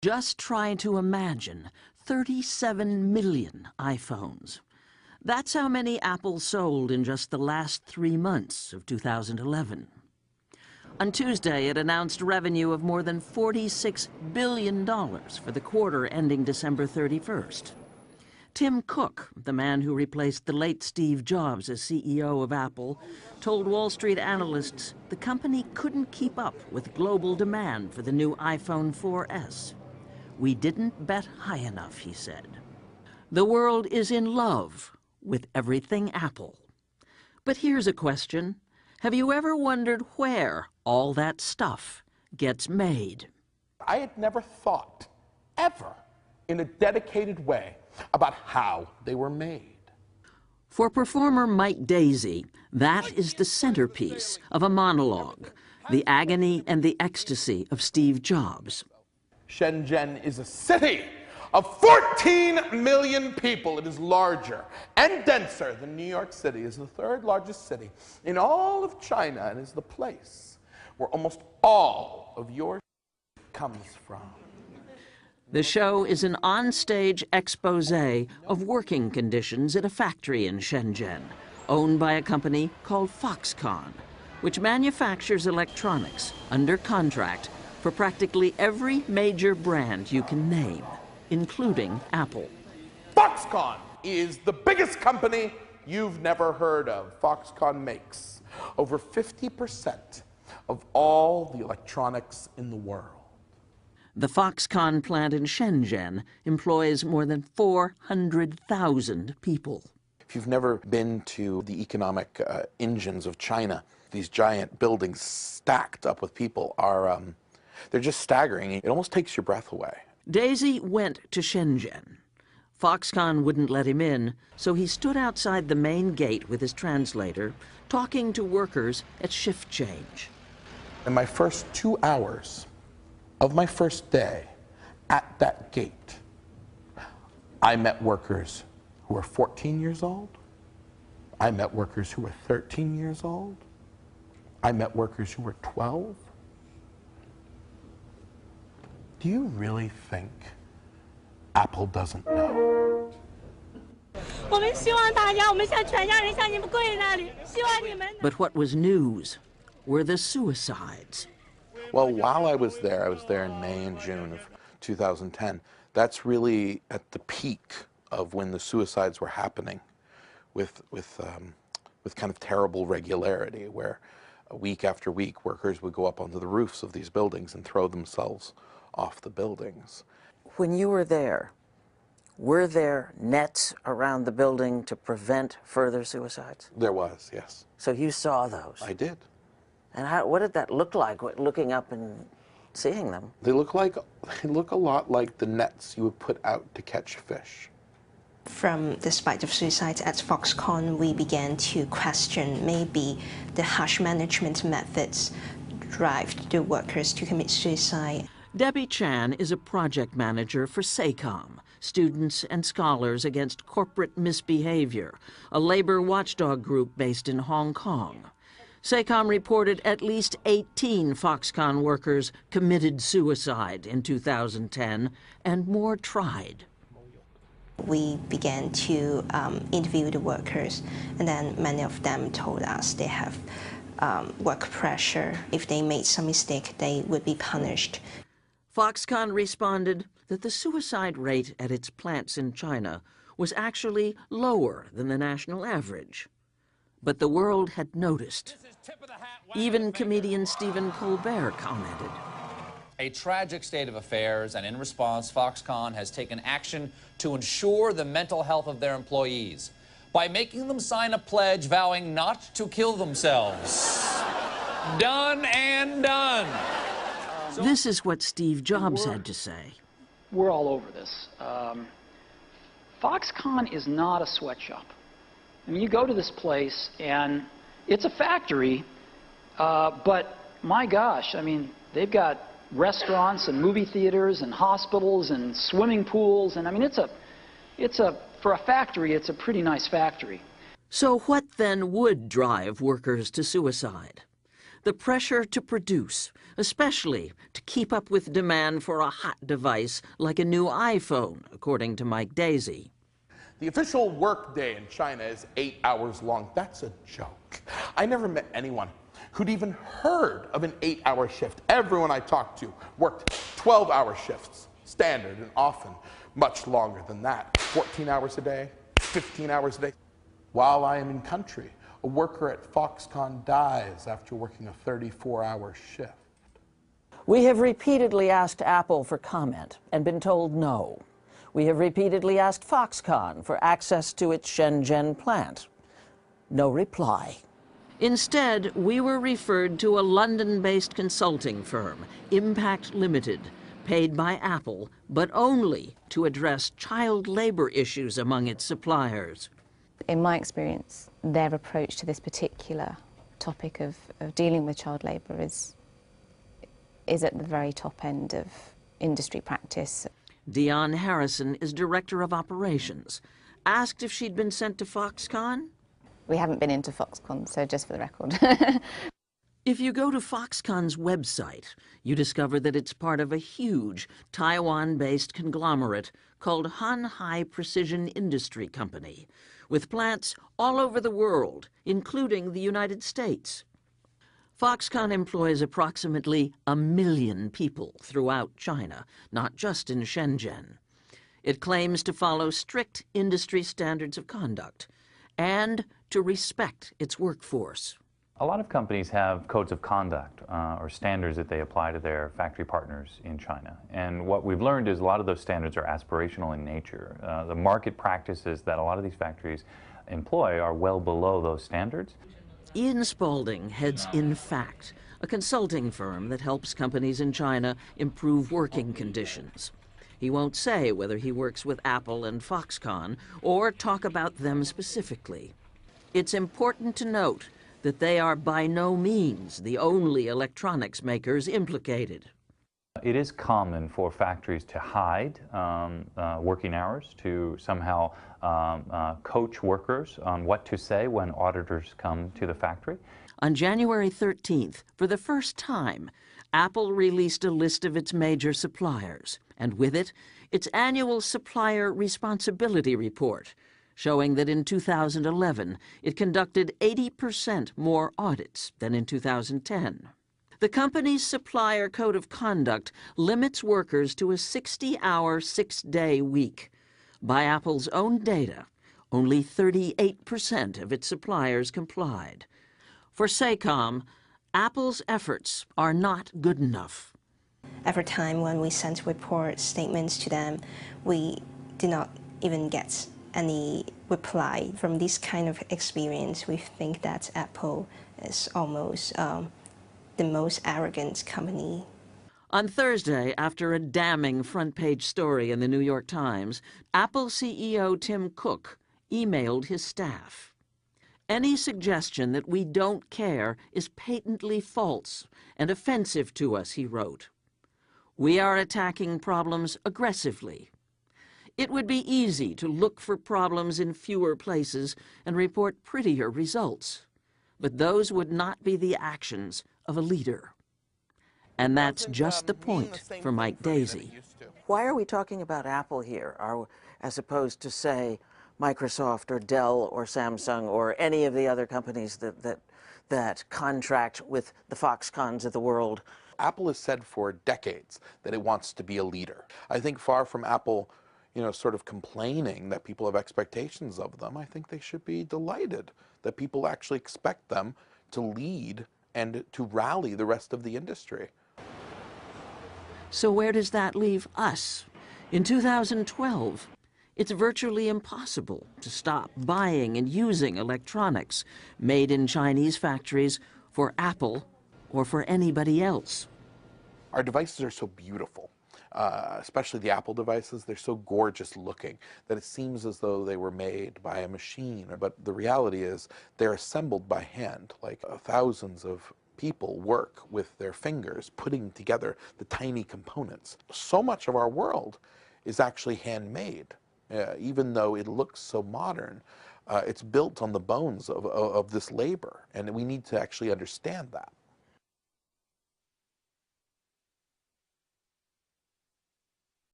Just try to imagine 37 million iPhones. That's how many Apple sold in just the last 3 months of 2011. On Tuesday, it announced revenue of more than $46 billion for the quarter ending December 31st. Tim Cook, the man who replaced the late Steve Jobs as CEO of Apple, told Wall Street analysts the company couldn't keep up with global demand for the new iPhone 4S. "We didn't bet high enough," he said. The world is in love with everything Apple. But here's a question. Have you ever wondered where all that stuff gets made? I had never thought, ever, in a dedicated way, about how they were made. For performer Mike Daisey, that is the centerpiece of a monologue, the agony and the ecstasy of Steve Jobs. Shenzhen is a city of 14 million people. It is larger and denser than New York City. It is the third largest city in all of China and is the place where almost all of your comes from. The show is an on-stage expose of working conditions at a factory in Shenzhen, owned by a company called Foxconn, which manufactures electronics under contract for practically every major brand you can name, including Apple. Foxconn is the biggest company you've never heard of. Foxconn makes over 50% of all the electronics in the world. The Foxconn plant in Shenzhen employs more than 400,000 people. If you've never been to the economic engines of China, these giant buildings stacked up with people are, they're just staggering. It almost takes your breath away. Daisy went to Shenzhen. Foxconn wouldn't let him in, so he stood outside the main gate with his translator, talking to workers at shift change. In my first 2 hours of my first day at that gate, I met workers who were 14 years old. I met workers who were 13 years old. I met workers who were 12. Do you really think Apple doesn't know? But what was news were the suicides. Well, while I was there in May and June of 2010. That's really at the peak of when the suicides were happening with kind of terrible regularity, where week after week workers would go up onto the roofs of these buildings and throw themselves off the buildings. When you were there nets around the building to prevent further suicides? There was, yes. So you saw those? I did. And what did that look like, looking up and seeing them? They look a lot like the nets you would put out to catch fish. From the spike of suicides at Foxconn, we began to question maybe the harsh management methods drive the workers to commit suicide. Debbie Chan is a project manager for SACOM, Students and Scholars Against Corporate Misbehavior, a labor watchdog group based in Hong Kong. SACOM reported at least 18 Foxconn workers committed suicide in 2010, and more tried. We began to interview the workers, and then many of them told us they have work pressure. If they made some mistake, they would be punished. Foxconn responded that the suicide rate at its plants in China was actually lower than the national average. But the world had noticed. Even comedian Stephen Colbert commented. A tragic state of affairs, and in response, Foxconn has taken action to ensure the mental health of their employees by making them sign a pledge vowing not to kill themselves. Done and done. This is what Steve Jobs had to say. We're all over this. Foxconn is not a sweatshop. I mean, you go to this place, and it's a factory, but my gosh, I mean, they've got restaurants and movie theaters and hospitals and swimming pools, and I mean, for a factory, it's a pretty nice factory. So what then would drive workers to suicide? The pressure to produce, especially to keep up with demand for a hot device like a new iPhone, according to Mike Daisy. The official work day in China is 8 hours long. That's a joke. I never met anyone who'd even heard of an 8-hour shift. Everyone I talked to worked 12-hour shifts, standard, and often much longer than that. 14 hours a day, 15 hours a day. While I am in country, a worker at Foxconn dies after working a 34-hour shift. We have repeatedly asked Apple for comment and been told no. We have repeatedly asked Foxconn for access to its Shenzhen plant. No reply. Instead, we were referred to a London-based consulting firm, Impact Limited, paid by Apple, but only to address child labor issues among its suppliers. In my experience, their approach to this particular topic of dealing with child labour is at the very top end of industry practice. Dion Harrison is Director of Operations. Asked if she'd been sent to Foxconn? We haven't been into Foxconn, so just for the record. If you go to Foxconn's website, you discover that it's part of a huge Taiwan-based conglomerate called Han Hai Precision Industry Company, with plants all over the world, including the United States. Foxconn employs approximately 1 million people throughout China, not just in Shenzhen. It claims to follow strict industry standards of conduct and to respect its workforce. A lot of companies have codes of conduct or standards that they apply to their factory partners in China. And what we've learned is a lot of those standards are aspirational in nature. The market practices that a lot of these factories employ are well below those standards. Ian Spalding heads InFact, a consulting firm that helps companies in China improve working conditions. He won't say whether he works with Apple and Foxconn or talk about them specifically. It's important to note that they are by no means the only electronics makers implicated. It is common for factories to hide working hours, to somehow coach workers on what to say when auditors come to the factory. On January 13th, for the first time, Apple released a list of its major suppliers, and with it, its annual Supplier Responsibility Report, showing that in 2011, it conducted 80% more audits than in 2010. The company's supplier code of conduct limits workers to a 60-hour, 6-day week. By Apple's own data, only 38% of its suppliers complied. For SACOM, Apple's efforts are not good enough. Every time when we sent report statements to them, we did not even get any reply. From this kind of experience, we think that Apple is almost the most arrogant company. On Thursday, after a damning front-page story in the New York Times, Apple CEO Tim Cook emailed his staff. Any suggestion that we don't care is patently false and offensive to us, he wrote. We are attacking problems aggressively. It would be easy to look for problems in fewer places and report prettier results, but those would not be the actions of a leader. And that's just the point for Mike Daisy. Why are we talking about Apple here, as opposed to, say, Microsoft or Dell or Samsung or any of the other companies that contract with the Foxconns of the world? Apple has said for decades that it wants to be a leader. I think far from Apple, sort of complaining that people have expectations of them, I think they should be delighted that people actually expect them to lead and to rally the rest of the industry. So where does that leave us? In 2012, it's virtually impossible to stop buying and using electronics made in Chinese factories for Apple or for anybody else. Our devices are so beautiful, especially the Apple devices. They're so gorgeous looking that it seems as though they were made by a machine. But the reality is they're assembled by hand, like thousands of people work with their fingers putting together the tiny components. So much of our world is actually handmade, even though it looks so modern. It's built on the bones of this labor, and we need to actually understand that.